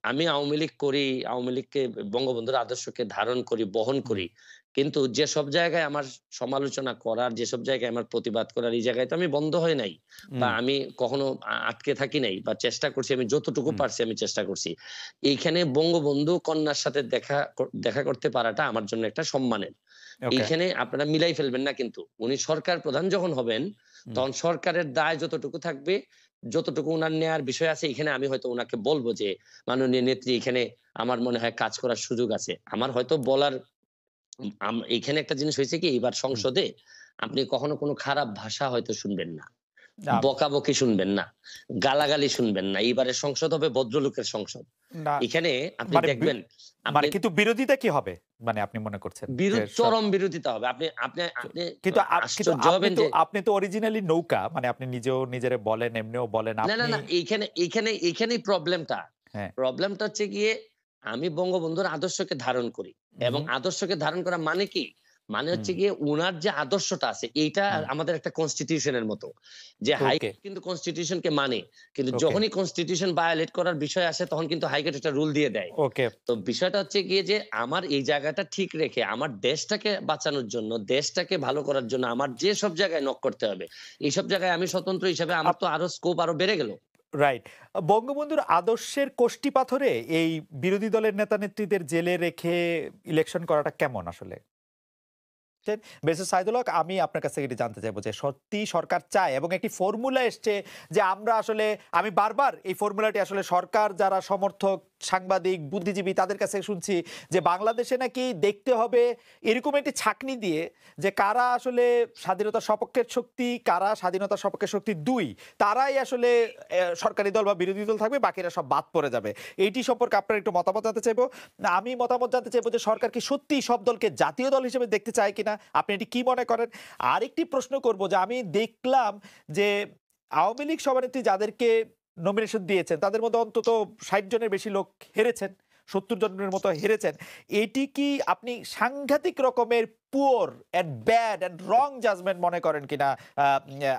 আমি আওয়ামী লীগ করি, আওয়ামী লীগকে বঙ্গবন্ধুর আদর্শকে ধারণ করি, বহন হুম, করি। কিন্তু যেসব জায়গায় আমার সমালোচনা করার, যেসব জায়গায় আমার প্রতিবাদ করার, এই জায়গায় তো আমি বন্ধ হই নাই। বা হুম, আমি কখনো আটকে থাকি নাই বা চেষ্টা করছি, আমি যতটুকু হুম। পারছি আমি চেষ্টা করছি। এইখানে বঙ্গবন্ধু কন্যার সাথে দেখা করতে পারাটা আমার জন্য একটা সম্মানের। ওকে। এইখানে আপনারা মিলাই ফেলবেন না কিন্তু। উনি সরকার প্রধান যখন হবেন, হুম। তখন সরকারের দায় যতটুকু থাকবে, যতটুকু উনার নেয়ার বিষয় আছে, এখানে আমি হয়তো উনাকে বলব যে, "মাননীয় নেত্রী, এখানে আমার মনে হয় কাজ করার সুযোগ আছে।" আমার হয়তো বলার এইখানে একটা জিনিস হইছে কি, এইবার হুম। সংসদে আপনি কখনো কোনো খারাপ ভাষা হয়তো শুনবেন না। না, বকাবকি শুনবেন না। গালাগালি শুনবেন না। এইবারের সংসদ হবে ভদ্রলোকের সংসদ। না এখানে আপনি মানে দেখবেন, আপনি মানে কিন্তু বিরোধিতা কি হবে? মানে আপনি মনে করছেন যে চরম বিরোধিতা হবে। আপনি আপনি আপনি কিন্তু কিন্তু আশ্চর্য আপনি হবেন তো যে আপনি তো অরিজিনালি নৌকা। মানে আপনি নিজেও নিজেরে বলেন, এমনিও বলেন। না, আপনি না, এইখানেই প্রবলেমটা। হ্যাঁ। প্রবলেমটা হচ্ছে গিয়ে, আমি বঙ্গবন্ধুর আদর্শকে ধারণ করি এবং উহু, আদর্শকে ধারণ করা মানে কি? মানে হুম, হচ্ছে গিয়ে উনার যে আদর্শটা আছে এইটা হুম। আমাদের একটা কনস্টিটিউশন এর মতো। যে ওকে, হাইকোর্ট কিন্তু কনস্টিটিউশন কে মানে। কিন্তু ওকে, যখনই কনস্টিটিউশন ভায়োলেট করার বিষয় আসে, তখন কিন্তু হাইকোর্ট একটা রুল দিয়ে দেয়। ওকে। তো বিষয়টা হচ্ছে গিয়ে যে, আমার এই জায়গাটা ঠিক রেখে আমার দেশটাকে বাঁচানোর জন্য, দেশটাকে ভালো করার জন্য আমার যেসব জায়গায় নক করতে হবে, এইসব জায়গায় আমি স্বতন্ত্র হিসেবে আমার আপ তো আরো স্কোপ আরো বেড়ে গেল। রাইট। বঙ্গবন্ধুর আদর্শের কষ্টি পাথরে এই বিরোধী দলের নেতা-নেত্রীদের জেলে রেখে ইলেকশন করাটা কেমন আসলে? মিস্টার সাইদুল হক, আমি আপনার কাছ থেকে এটি জানতে চাইবো যে সত্যি সরকার চায় এবং একটি ফর্মুলা এসছে যে আমরা আসলে আমি বারবার এই ফর্মুলাটি আসলে সরকার যারা সমর্থক, সাংবাদিক, বুদ্ধিজীবী তাদের কাছে শুনছি যে বাংলাদেশে নাকি দেখতে হবে এরকম একটি ছাঁকনি দিয়ে যে কারা আসলে স্বাধীনতার সপক্ষের শক্তি, কারা স্বাধীনতার সপক্ষের শক্তি ২ তারাই আসলে সরকারি দল বা বিরোধী দল থাকবে, বাকিরা সব বাদ পড়ে যাবে। এইটি সম্পর্কে আপনার একটু মতামত জানতে চাইবো। না, আমি মতামত জানতে চাইবো যে সরকার কি সত্যিই সব দলকে জাতীয় দল হিসেবে দেখতে চায় কিনা? আপনি এটি কি মনে করেন? আরেকটি প্রশ্ন করব যে আমি দেখলাম যে আওয়ামী লীগ সভানেত্রী যাদেরকে নমিনেশন দিয়েছেন তাদের মধ্যে অন্তত ৬০ জনের বেশি লোক হেরেছেন। ৭০ জনের মতো হেরেছেন। এটি কি আপনি সাংঘাতিক রকমের poor and bad and wrong judgement মনে করেন কিনা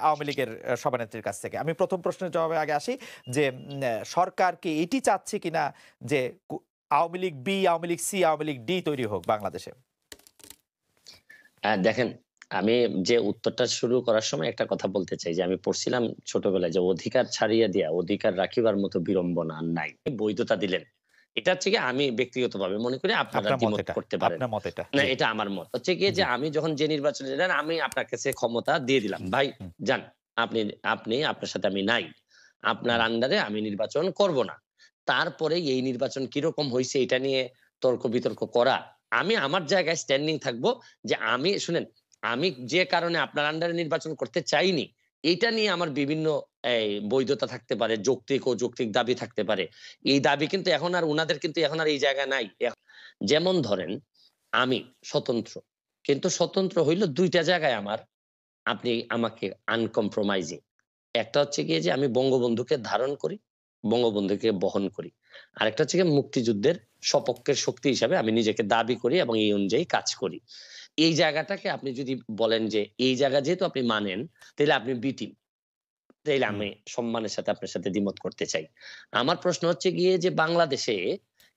আওয়ামী লীগের সভানেত্রীর কাছ থেকে? আমি ১ম প্রশ্নের জবাবে আগে আসি যে সরকার কি এটি চাচ্ছে কিনা যে Awami League B, Awami League C, Awami League D তৈরি হোক বাংলাদেশে? দেখেন, আমি যে উত্তরটা শুরু করার সময় একটা কথা বলতে চাই যে, আমি পড়ছিলাম ছোটবেলায় যে, "অধিকার ছাড়িয়া দিয়া অধিকার রাখিবার মতো বিড়ম্বনা আর নাই।" বৈধতা দিলেন। এটা হচ্ছে গিয়ে, আমি ব্যক্তিগতভাবে মনে করি, আপনারা আপনার মত দ্বিমত এটা। করতে পারেন। আপনার মত এটা। না, জি, এটা আমার মত। হচ্ছে গিয়ে যে, জি। আমি যখন যে নির্বাচনে যান, আমি আপনার কাছে ক্ষমতা দিয়ে দিলাম। হুম, ভাই হুম, যান। আপনি আপনার সাথে আমি নাই। আপনার হুম, আন্ডারে আমি নির্বাচন করব না। তারপরে এই নির্বাচন কিরকম হইছে এটা নিয়ে তর্ক-বিতর্ক করা, আমি আমার জায়গায় স্ট্যান্ডিং থাকবো যে, শুনেন, আমি যে কারণে আপনার আন্ডারে নির্বাচন করতে চাইনি, এইটা নিয়ে আমার বিভিন্ন বৈধতা থাকতে পারে, যৌক্তিক ও অযৌক্তিক দাবি থাকতে পারে। এই দাবি কিন্তু উনাদের কিন্তু এখন আর এই জায়গায় নাই। যেমন ধরেন, আমি স্বতন্ত্র। কিন্তু স্বতন্ত্র হইল ২ টা জায়গায় আমার। আপনি আমাকে আনকম্প্রোমাইজিং। একটা হচ্ছে গিয়ে যে, আমি বঙ্গবন্ধুকে ধারণ করি, বঙ্গবন্ধুকে বহন করি। আরেকটা হচ্ছে গিয়ে মুক্তিযুদ্ধের সপক্ষের শক্তি হিসাবে আমি নিজেকে দাবি করি এবং এই অনুযায়ী কাজ করি। এই জায়গাটাকে আপনি যদি বলেন যে, এই জায়গা যেহেতু আপনি মানেন, তাইলে আপনি বি টিম। তাইলে হুম। আমি সম্মানের সাথে আপনার সাথে দ্বিমত করতে চাই। আমার প্রশ্ন হচ্ছে গিয়ে যে, বাংলাদেশে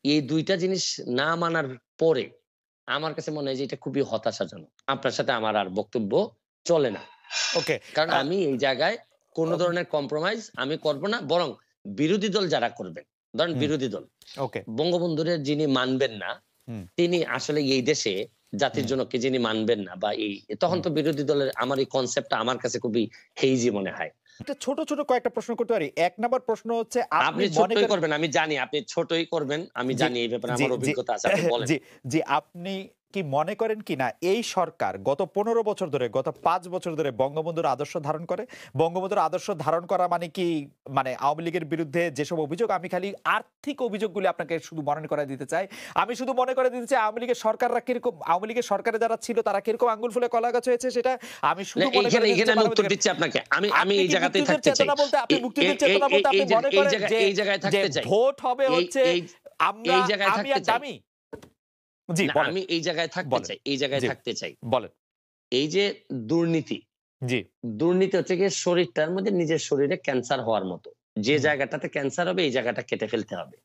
এই ২ টা জিনিস না মানার পরে আমার কাছে মনে হয় যে, এটা খুবই হতাশাজনক। আপনার সাথে আমার আর বক্তব্য চলে না। ওকে। কারণ আ আমি এই জায়গায় কোন আম ধরনের কম্প্রোমাইজ আমি করব না। বরং বিরোধী দল যারা করবেন, ধরেন হুম, বিরোধী দল, ওকে। বঙ্গবন্ধুরে যিনি মানবেন না, হুম, তিনি আসলে এই দেশে জাতির হুম, জনককে যিনি মানবেন না, বা তখন হুম। তো বিরোধী দলের, আমার এই কনসেপ্টটা আমার কাছে খুবই হেইজি মনে হয়। একটা ছোট, ছোট কয়েকটা প্রশ্ন করতে পারি। ১ নাম্বার প্রশ্ন হচ্ছে আপনি আপনি মনে ছোট্টই করেন করবেন, আমি জানি আপনি ছোটই করবেন। আমি জি, জানি এই ব্যাপারে জি, আমার জি, অভিজ্ঞতা আছে। আপনি বলেন। জি, জি, আপনি কি মনে করেন কিনা এই সরকার গত ১৫ বছর ধরে, গত ৫ বছর ধরে বঙ্গবন্ধুর আদর্শ ধারণ করে? বঙ্গবন্ধুর আদর্শ ধারণ করা মানে কি মানে আওয়ামী লীগের বিরুদ্ধে যেসব অভিযোগ আমি খালি আর্থিক অভিযোগগুলি আপনাকে শুধু মনে করায় দিতে চাই। আমি শুধু মনে করে দিতে চাই আওয়ামী লীগের সরকাররা কিরকম আওয়ামী লীগের সরকারে যারা ছিল তারা কিরকম আঙ্গুল ফুলে কলা গাছ হয়েছে সেটা আমি না, শুধু মনে করে দিতে এইখানে চাই আমি উত্তর মানবাধিকার। দিচ্ছি আপনাকে। আমি আপনি এই কি জায়গাতেই মুক্তিযুদ্ধের থাকতে চাই। চেতনা বলতে এ আপনি এ মুক্তিযুদ্ধের এই চেতনা এই বলতে আপনি এই জায়গা মনে করেন যে এই জায়গায় যে থাকতে চাই। ভোট হবে এই হচ্ছে এই আমরা এই জায়গায় আমি থাকতে আর চাই। দামি? জি, না, বলেন, আমি এই জায়গায় থাকতে বলেন। চাই। এই জায়গায় জি, থাকতে চাই। বলেন। এই যে দুর্নীতি, জি, দুর্নীতি হচ্ছে গিয়ে শরীরটার মধ্যে নিজের শরীরে ক্যান্সার হওয়ার মতো। যে হুম, জায়গাটাতে ক্যান্সার হবে, এই জায়গাটা কেটে ফেলতে হবে।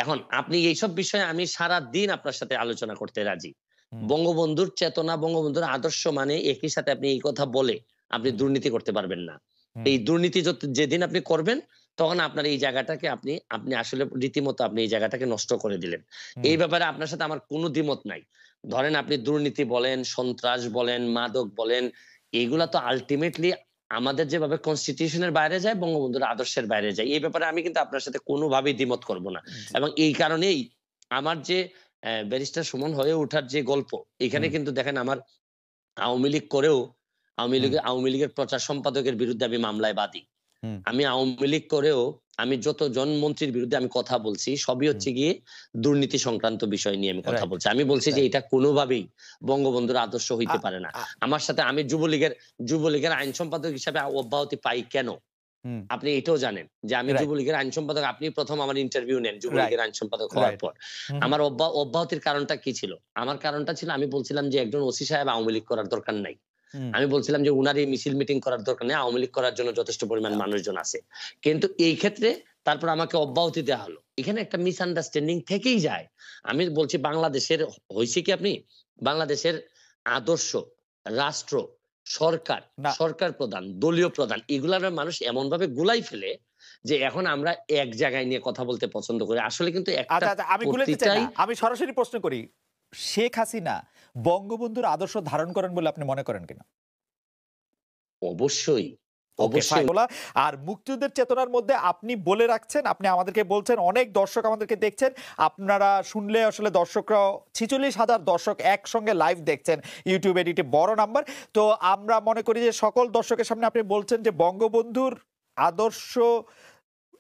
এখন আপনি এইসব বিষয়ে আমি সারা দিন আপনার সাথে আলোচনা করতে রাজি। বঙ্গবন্ধুর চেতনা, বঙ্গবন্ধুর আদর্শ মানে একই সাথে আপনি এই কথা বলে আপনি দুর্নীতি করতে পারবেন না। এই দুর্নীতি যেদিন আপনি করবেন তখন আপনার এই জায়গাটাকে আপনি আপনি আসলে রীতিমতো আপনি এই জায়গাটাকে নষ্ট করে দিলেন। এই ব্যাপারে আপনার সাথে আমার কোনো দ্বিমত নাই। ধরেন আপনি দুর্নীতি বলেন, সন্ত্রাস বলেন, মাদক বলেন, এগুলা তো আল্টিমেটলি আমাদের যেভাবে কনস্টিটিউশনের বাইরে যায়, বঙ্গবন্ধুর আদর্শের বাইরে যায়। এই ব্যাপারে আমি কিন্তু আপনার সাথে কোনোভাবেই দ্বিমত করব না। এবং এই কারণেই আমার যে ব্যারিস্টার সুমন হয়ে ওঠার যে গল্প, এখানে কিন্তু দেখেন আমার আওয়ামী লীগ করেও আওয়ামী লীগের প্রচার সম্পাদকের বিরুদ্ধে আমি মামলায় বাদী। আমি আওয়ামী লীগ করেও আমি যতজন মন্ত্রীর বিরুদ্ধে আমি কথা বলছি সবই হচ্ছে গিয়ে দুর্নীতি সংক্রান্ত বিষয় নিয়ে আমি কথা বলছি। আমি বলছি যে এটা কোনোভাবেই বঙ্গবন্ধুর আদর্শ হইতে পারে না। আমার সাথে আমি যুবলীগের আইন সম্পাদক হিসাবে অব্যাহতি পাই কেন? আপনি এটাও জানেন যে আমি যুবলীগের আইন সম্পাদক, আপনি প্রথম আমার ইন্টারভিউ নেন যুবলীগের আইন সম্পাদক হওয়ার পর। আমার অব্যাহতির কারণটা কি ছিল? আমার কারণটা ছিল আমি বলছিলাম যে একজন ওসি সাহেব আওয়ামী লীগ করার দরকার নাই। আমি বলছিলাম যে উনার এই মিছিল মিটিং করার দরকার নেই, আওয়ামী লীগ করার জন্য যথেষ্ট পরিমাণ মানুষজন আছে। কিন্তু এই ক্ষেত্রে তারপর আমাকে অব্যাহতি দেওয়া হলো। এখানে একটা মিসআন্ডারস্ট্যান্ডিং থেকেই যায়। আমি বলছি বাংলাদেশের হয়েছে কি, আপনি বাংলাদেশের আদর্শ, রাষ্ট্র, সরকার প্রধান, দলীয় প্রধান, এগুলার মানুষ এমন ভাবে গুলাই ফেলে যে এখন আমরা এক জায়গায় নিয়ে কথা বলতে পছন্দ করি। আসলে কিন্তু আমি সরাসরি প্রশ্ন করি, শেখ হাসিনা বঙ্গবন্ধুর আদর্শ ধারণ করেন বলে আপনি মনে করেন কিনা? অবশ্যই। আর মুক্তিযুদ্ধের চেতনার মধ্যে আপনি বলে রাখছেন, আপনি আমাদেরকে বলছেন, অনেক দর্শক আমাদেরকে দেখছেন, আপনারা শুনলে আসলে দর্শকরা 46,000 দর্শক একসঙ্গে লাইভ দেখছেন ইউটিউবে, এটি বড় নাম্বার। তো আমরা মনে করি যে সকল দর্শকের সামনে আপনি বলছেন যে বঙ্গবন্ধুর আদর্শ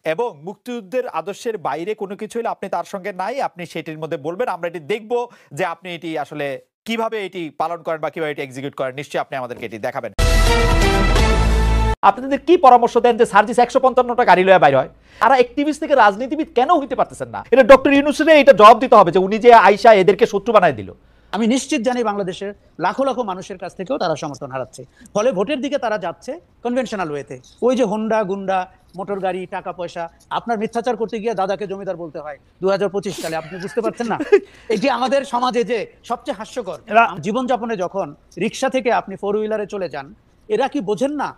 এবং মুক্তিযুদ্ধের আদর্শের বাইরে কোনো কিছু হলে আপনি তার সঙ্গে নাই, আপনি সেটির মধ্যে বলবেন। আমরা এটি দেখব যে আপনি এটি আসলে কিভাবে এটি পালন করেন বা কিভাবে এটি এক্সিকিউট করেন। নিশ্চয়ই আপনি আমাদেরকে এটি দেখাবেন। আপনাদের কি পরামর্শ দেন যে সার্জিস 155টা গাড়ি লয়ে বাইর হয়? আর অ্যাক্টিভিস্ট থেকে রাজনীতিবিদ কেন হইতে পারতেছেন না? এটা ডক্টর ইউনূসের এটা জবাব দিতে হবে যে উনি যে আইসা এদেরকে শত্রু বানায় দিল। আমি নিশ্চিত জানি বাংলাদেশের লাখো লাখো মানুষের কাছ থেকেও তারা সমর্থন হারাচ্ছে, ফলে ভোটের দিকে তারা যাচ্ছে কনভেনশনাল ওয়েতে। ওই যে হোন্ডা গুন্ডা, মোটর গাড়ি, টাকা পয়সা, আপনার মিথ্যাচার করতে গিয়ে দাদাকে জমিদার বলতে হয় 2025 সালে, আপনি বুঝতে পারছেন না? এটি আমাদের সমাজে যে সবচেয়ে হাস্যকর। জীবনযাপনে যখন রিক্সা থেকে আপনি 4 হুইলারে চলে যান, এরা কি বোঝেন না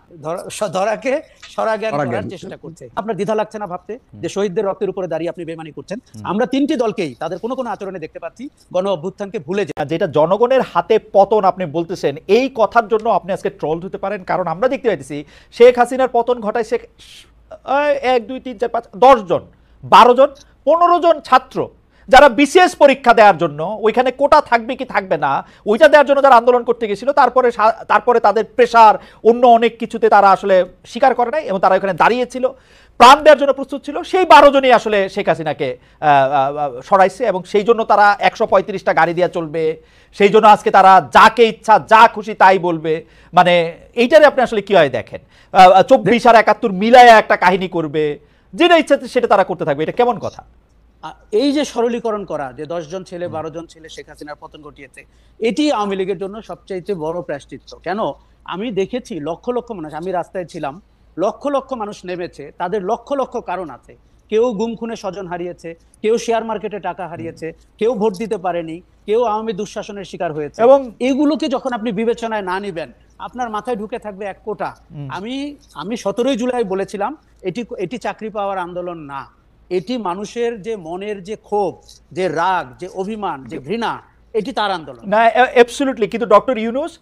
ধরাকে সরাজ্ঞান করার চেষ্টা করছে? আপনার দ্বিধা লাগছে না ভাবতে যে শহীদদের রক্তের উপরে দাঁড়িয়ে আপনি বেমানি করছেন? আমরা তিনটি দলকেই তাদের কোনো কোনো আচরণে দেখতে পাচ্ছি গণ অভ্যুত্থানকে ভুলে যায়। যেটা জনগণের হাতে পতন আপনি বলতেছেন, এই কথার জন্য আপনি আজকে ট্রোল হতে পারেন। কারণ আমরা দেখতে পাইতেছি শেখ হাসিনার পতন ঘটায় 1 2 3 4 5 10 জন, 12 জন, 15 জন ছাত্র যারা বিশেষ পরীক্ষা দেওয়ার জন্য, ওইখানে কোটা থাকবে কি থাকবে না ওইটা দেওয়ার জন্য যারা আন্দোলন করতে গেছিল, তারপরে তাদের প্রেশার অন্য অনেক কিছুতে তারা আসলে স্বীকার করে নাই এবং তারা ওখানে দাঁড়িয়েছিল, প্রাণ দেওয়ার জন্য প্রস্তুত ছিল। সেই 12 জনই আসলে শেখ হাসিনাকে সরাইছে এবং সেই জন্য তারা 135টা গাড়ি দিয়ে চলবে, সেই জন্য আজকে তারা যাকে ইচ্ছা যা খুশি তাই বলবে। মানে এইটারে আপনি আসলে কি হয় দেখেন, 24 আর 71 মিলায়া একটা কাহিনী করবে, যেটা ইচ্ছা সেটা তারা করতে থাকবে। এটা কেমন কথা? এই যে সরলীকরণ করা যে 10 জন ছেলে 12 জন ছেলে শেখ হাসিনার পতন ঘটিয়েছে, এটি আওয়ামী লীগের জন্য সবচাইতে বড় প্রায়শ্চিত্ত। কেন? আমি দেখেছি লক্ষ লক্ষ মানুষ, আমি রাস্তায় ছিলাম, লক্ষ লক্ষ মানুষ নেমেছে, তাদের লক্ষ লক্ষ কারণ আছে। কেউ গুম খুনে স্বজন হারিয়েছে, কেউ শেয়ার মার্কেটে টাকা হারিয়েছে, কেউ ভোট দিতে পারেনি, কেউ আওয়ামী দুঃশাসনের শিকার হয়েছে। এবং এগুলোকে যখন আপনি বিবেচনায় না নিবেন, আপনার মাথায় ঢুকে থাকবে এক কোটা। আমি 17 জুলাই বলেছিলাম এটি চাকরি পাওয়ার আন্দোলন না, এটি মানুষের যে মনের যে ক্ষোভ, যে রাগ, যে অভিমান, যে ঘৃণা, এটি তার আন্দোলন। না, অ্যাবসলিউটলি। কিন্তু ডক্টর ইউনূস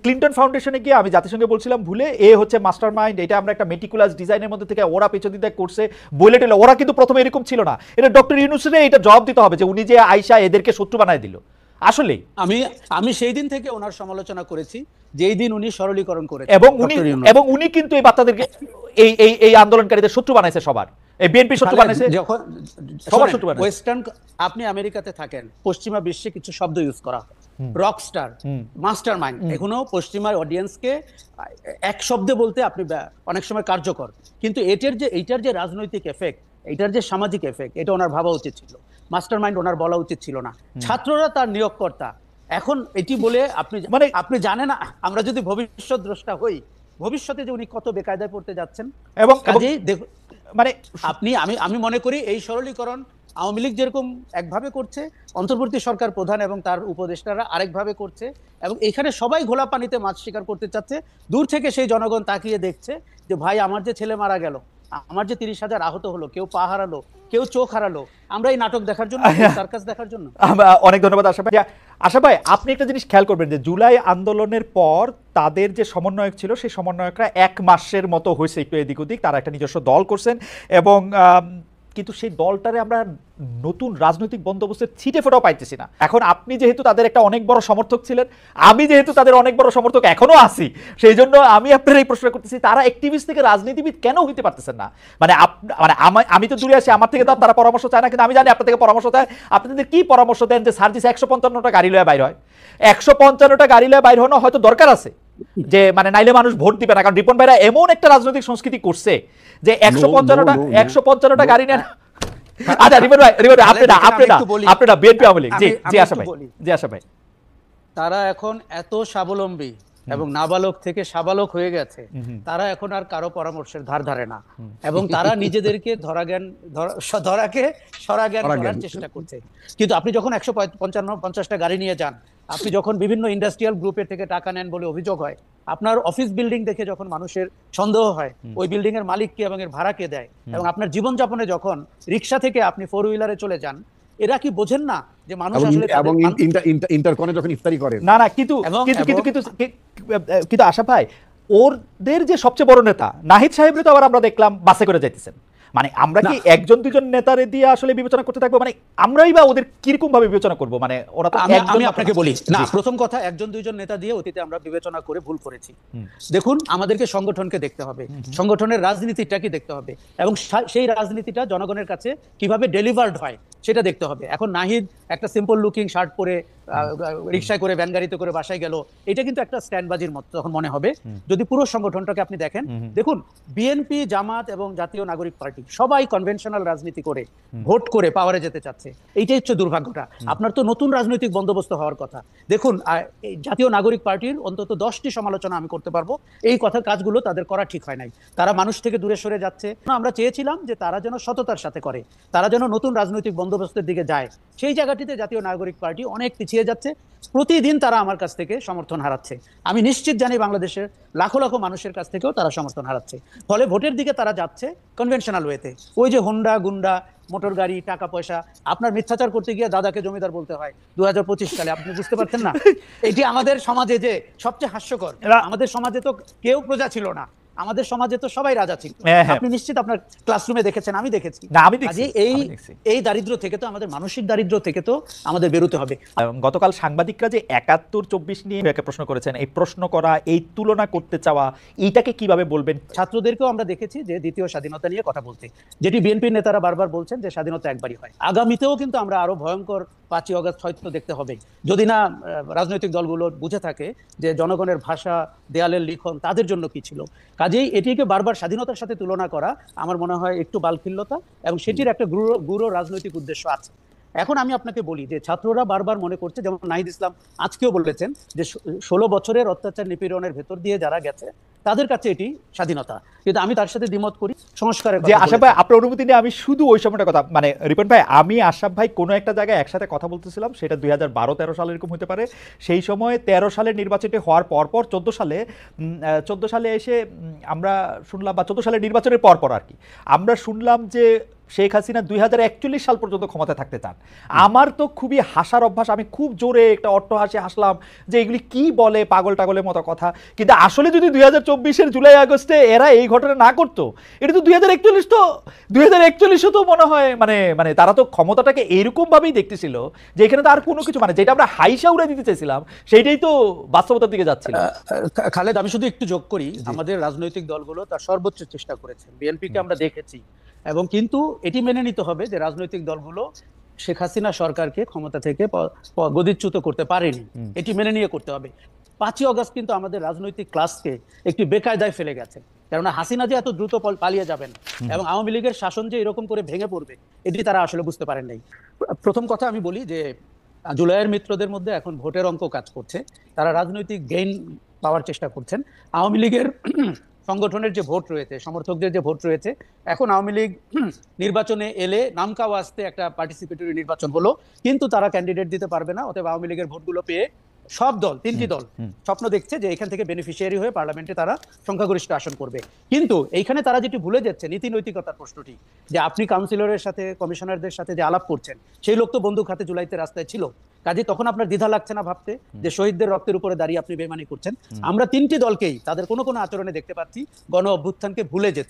ক্লিন্টন ফাউন্ডেশনে গিয়ে আমি জাতিসংঘে বলছিলাম ভুলে, হচ্ছে মাস্টার মাইন্ড, এটা আমরা একটা মেটিকুলাস ডিজাইনের মধ্যে থেকে ওরা পেছন দিতে করছে বলে টেলে। ওরা কিন্তু প্রথমে এরকম ছিল না। এটা ডক্টর ইউনূসের এটা জবাব দিতে হবে যে উনি যে আইসা এদেরকে শত্রু বানায় দিল। আসলে আমি সেই দিন থেকে ওনার সমালোচনা করেছি, যেই দিন উনি সরলীকরণ করেছেন। এবং উনি কিন্তু এই বাচ্চাদেরকে এই আন্দোলনকারীদের শত্রু বানাইছে, সবার এই বিএনপি শত্রু বানাইছে, যখন সবার শত্রু বানাইছে। ওয়েস্টার্ন, আপনি আমেরিকাতে থাকেন, পশ্চিমা বিশ্বে কিছু শব্দ ইউজ করা হয়, রকস্টার, মাস্টার মাইন্ড। এখনো পশ্চিমা অডিয়েন্সকে এক শব্দে বলতে আপনি অনেক সময় কার্যকর, কিন্তু এইটার যে রাজনৈতিক এফেক্ট, এইটার যে সামাজিক এফেক্ট, এটা ওনার ভাবা উচিত ছিল। মাস্টার মাইন্ড ওনার বলা উচিত ছিল না। ছাত্ররা তার নিয়োগকর্তা। এখন এটি বলে আপনি জানেন না, আমরা যদি ভবিষ্যৎ দ্রষ্টা হই, ভবিষ্যতে যে উনি কত বেকায়দায় পড়তে যাচ্ছেন। এবং মানে আমি মনে করি এই সরলীকরণ আওয়ামী লীগ যেরকম একভাবে করছে, অন্তর্বর্তী সরকার প্রধান এবং তার উপদেষ্টারা আরেকভাবে করছে, এবং এখানে সবাই ঘোলা পানিতে মাছ শিকার করতে চাচ্ছে। দূর থেকে সেই জনগণ তাকিয়ে দেখছে যে ভাই আমার যে ছেলে মারা গেল, আমার যে 30,000 আহত হলো, কেউ পা হারালো, কেউ চোখ হারালো, আমরা এই নাটক দেখার জন্য, সার্কাস দেখার জন্য। অনেক ধন্যবাদ আশা ভাই। আশা ভাই, আপনি একটা জিনিস খেয়াল করবেন যে জুলাই আন্দোলনের পর তাদের যে সমন্বয়ক ছিল সেই সমন্বয়করা 1 মাসের মতো হয়েছে একটু এদিক ওদিক, তারা একটা নিজস্ব দল করছেন, এবং কিন্তু সেই দলটারে আমরা নতুন রাজনৈতিক বন্দোবস্তের ছিটে ফোটাও পাইতেছি না। এখন আপনি যেহেতু তাদের একটা অনেক বড় সমর্থক ছিলেন, আমি যেহেতু তাদের অনেক বড় সমর্থক এখনো আছি, সেই জন্য আমি আপনার এই প্রশ্ন করতেছি, তারা অ্যাক্টিভিস্ট থেকে রাজনীতিবিদ কেন হইতে পারতেছেন না? মানে আমি তো দূরে আছি, আমার থেকে তো তারা পরামর্শ চায় না, কিন্তু আমি জানি আপনার থেকে পরামর্শ চায়। আপনাদের কি পরামর্শ দেন যে সার্জিস 155টা গাড়ি লয়ে বাইর হয়? 155টা গাড়ি লয়ে বাইর হওয়ানো হয়তো দরকার আছে, যে মানে নাইলে মানুষ ভোট দিবে না, কারণ রিপন ভাইরা এমন একটা রাজনৈতিক সংস্কৃতি করছে যে 155টা গাড়ি নেন। আচ্ছা রিপন ভাই, আপনারা বিএনপি আওয়ামী লীগ, জি আশা ভাই, তারা এখন এত স্বাবলম্বী এবং নাবালক থেকে সাবালক হয়ে গেছে, তারা এখন আর কারো পরামর্শের ধার ধারে না, এবং তারা নিজেদেরকে ধরাকে সরাজ্ঞান করার চেষ্টা করছে। কিন্তু আপনি যখন 150টা গাড়ি নিয়ে যান, আপনি যখন বিভিন্ন ইন্ডাস্ট্রিয়াল গ্রুপের থেকে টাকা নেন বলে অভিযোগ হয়, আপনার অফিস বিল্ডিং দেখে যখন মানুষের সন্দেহ হয় ওই বিল্ডিং এর মালিক কে এবং এর ভাড়া কে দেয়, এবং আপনার জীবনযাপনে যখন রিক্সা থেকে আপনি 4 হুইলারে চলে যান, এরা কি বোঝেন না যে মানুষ আসলে এবং ইন্টারকনে যখন ইফতারি করে না কিন্তু আশা ভাই, ওদের যে সবচেয়ে বড় নেতা নাহিদ সাহেবরে তো আবার আমরা দেখলাম বাসে করে যাইতেছেন। মানে আমরা কি একজন দুজন নেতারে দিয়ে আসলে বিবেচনা করতে থাকবো? মানে আমরাই বা ওদের কিরকম ভাবে বিবেচনা করবো? মানে ওরা তো আমি আপনাকে বলি না, প্রথম কথা, একজন দুইজন নেতা দিয়ে অতীতে আমরা বিবেচনা করে ভুল করেছি। দেখুন, আমাদেরকে সংগঠনকে দেখতে হবে, সংগঠনের রাজনীতিটা কি দেখতে হবে, এবং সেই রাজনীতিটা জনগণের কাছে কিভাবে ডেলিভার্ড হয় সেটা দেখতে হবে। এখন নাহিদ একটা সিম্পল লুকিং শার্ট পরে রিক্সায় করে ভ্যান গাড়িতে করে বাসায় গেল, এটা কিন্তু একটা স্ট্যান্ডবাজির মতো তখন মনে হবে। যদি পুরো সংগঠনটাকে আপনি দেখেন, দেখুন বিএনপি, জামাত এবং জাতীয় নাগরিক পার্টি সবাই কনভেনশনাল রাজনীতি করে ভোট করে পাওয়ারে যেতে চাচ্ছে। এইটাই হচ্ছে দুর্ভাগ্যটা। আপনার তো নতুন রাজনৈতিক বন্দোবস্ত হওয়ার কথা। দেখুন, জাতীয় নাগরিক পার্টির অন্তত 10টি সমালোচনা আমি করতে পারবো, এই কথার কাজগুলো তাদের করা ঠিক হয় নাই। তারা মানুষ থেকে দূরে সরে যাচ্ছে। আমরা চেয়েছিলাম যে তারা যেন সততার সাথে করে, তারা যেন নতুন রাজনৈতিক বন্দোবস্তের দিকে যায়। সেই জায়গাটিতে জাতীয় নাগরিক পার্টি অনেক পিছিয়ে যাচ্ছে। প্রতিদিন তারা আমার কাছ থেকে সমর্থন হারাচ্ছে। আমি নিশ্চিত জানি বাংলাদেশের লাখো লাখো মানুষের কাছ থেকেও তারা সমর্থন হারাচ্ছে। ফলে ভোটের দিকে তারা যাচ্ছে কনভেনশনাল ওয়েতে। ওই যে হোন্ডা, গুন্ডা, মোটর গাড়ি, টাকা পয়সা, আপনার মিথ্যাচার করতে গিয়ে দাদাকে জমিদার বলতে হয় 2025 সালে, আপনি বুঝতে পারছেন না? এটি আমাদের সমাজে যে সবচেয়ে হাস্যকর। আমাদের সমাজে তো কেউ প্রজা ছিল না, আমাদের সমাজে তো সবাই রাজা ছিল। আপনি নিশ্চিত আপনার ক্লাসরুমে দেখেছেন, আমি দেখেছি। এই দারিদ্র্য থেকে তো, আমাদের মানসিক দারিদ্র্য থেকে তো আমাদের বেরোতে হবে। গতকাল সাংবাদিকরা যে 71-24 নিয়ে একটা প্রশ্ন করেছেন, এই প্রশ্ন করা, এই তুলনা করতে চাওয়া, এইটাকে কিভাবে বলবেন? ছাত্রদেরকেও আমরা দেখেছি যে দ্বিতীয় স্বাধীনতা নিয়ে কথা বলতে, যেটি বিএনপির নেতারা বারবার বলছেন যে স্বাধীনতা একবারই হয়। আগামীতেও কিন্তু আমরা আরো ভয়ঙ্কর 5ই আগস্ট হয়তো দেখতে হবে, যদি না রাজনৈতিক দলগুলো বুঝে থাকে যে জনগণের ভাষা, দেয়ালের লিখন তাদের জন্য কি ছিল। কাজেই এটিকে বারবার স্বাধীনতার সাথে তুলনা করা আমার মনে হয় একটু বালখিল্যতা, এবং সেটির একটা গূঢ় রাজনৈতিক উদ্দেশ্য আছে। এখন আমি আপনাকে বলি যে ছাত্ররা বারবার মনে করছে, যেমন নাহিদ ইসলাম আজকেও বলেছেন যে 16 বছরের অত্যাচার নিপীড়নের ভেতর দিয়ে যারা গেছে তাদের কাছে এটি স্বাধীনতা। কিন্তু আমি তার সাথে দ্বিমত করি। সংস্কারের যে আশাফ ভাই, আপনার অনুমতি নিয়ে আমি শুধু ওই সময়টা কথা, মানে রিপন ভাই, আমি আশাফ ভাই কোনো একটা জায়গায় একসাথে কথা বলতেছিলাম, সেটা 2012-13 সালে এরকম হতে পারে। সেই সময় 13 সালের নির্বাচনটি হওয়ার পর 14 সালে এসে আমরা শুনলাম, বা 14 সালের নির্বাচনের পর আর কি আমরা শুনলাম যে শেখ হাসিনা 2041 সাল পর্যন্ত ক্ষমতায় থাকতে চান। আমার তো খুবই হাসার অভ্যাস, আমি খুব জোরে একটা অট্টহাসি হাসলাম যে এগুলি কি বলে, পাগল টাগলের মতো কথা। কিন্তু আসলে যদি 2024-এর জুলাই আগস্টে এরা এই ঘটনা না করতো, এটা তো 2041 তো মনে হয় মানে তারা তো ক্ষমতাটাকে এইরকম ভাবেই দেখতেছিল যে এখানে তো আর কোনো কিছু, মানে যেটা আমরা হাইসা উড়ে দিতে চাইছিলাম সেইটাই তো বাস্তবতার দিকে যাচ্ছিল। খালেদ, আমি শুধু একটু যোগ করি, আমাদের রাজনৈতিক দলগুলো তার সর্বোচ্চ চেষ্টা করেছে। বিএনপিকে আমরা দেখেছি, এবং কিন্তু এটি মেনে নিতে হবে যে রাজনৈতিক দলগুলো শেখ হাসিনা সরকারকে ক্ষমতা থেকে গদিচ্যুত করতে পারেনি, এটি মেনে নিয়ে করতে হবে। 5ই আগস্ট কিন্তু আমাদের রাজনৈতিক ক্লাসকে একটি বেকায়দায় ফেলে গেছে, কেননা হাসিনা যে এত দ্রুত পালিয়ে যাবেন এবং আওয়ামী লীগের শাসন যে এরকম করে ভেঙে পড়বে, এটি তারা আসলে বুঝতে পারেন নাই। প্রথম কথা আমি বলি যে জুলাইয়ের মিত্রদের মধ্যে এখন ভোটের অঙ্ক কাজ করছে, তারা রাজনৈতিক গেইন পাওয়ার চেষ্টা করছেন। আওয়ামী লীগের সংগঠনের যে ভোট রয়েছে, সমর্থকদের যে ভোট রয়েছে, এখন আওয়ামী লীগ নির্বাচনে এলে নামকাও আসতে একটা পার্টিসিপেটরি নির্বাচন হলো, কিন্তু তারা ক্যান্ডিডেট দিতে পারবে না। অতএব আওয়ামী লীগের ভোটগুলো পেয়ে সব দল, তিনটি দল স্বপ্ন দেখছে যে এখান থেকে বেনিফিশিয়ারি হয়ে পার্লামেন্টে তারা সংখ্যাগরিষ্ঠ আসন করবে। কিন্তু এইখানে তারা যেটি ভুলে যাচ্ছে নীতি নৈতিকতার প্রশ্নটি, যে আপনি কাউন্সিলরের সাথে, কমিশনারদের সাথে যে আলাপ করছেন, সেই লোক তো বন্দুক হাতে জুলাইতে রাস্তায় ছিল। কাজে তখন আপনার দ্বিধা লাগছে না ভাবতে যে শহীদদের রক্তের উপরে দাঁড়িয়ে আপনি বেমানি করছেন? আমরা তিনটি দলকেই তাদের কোনো কোনো আচরণে দেখতে পাচ্ছি গণ অভ্যুত্থানকে ভুলে যেতে।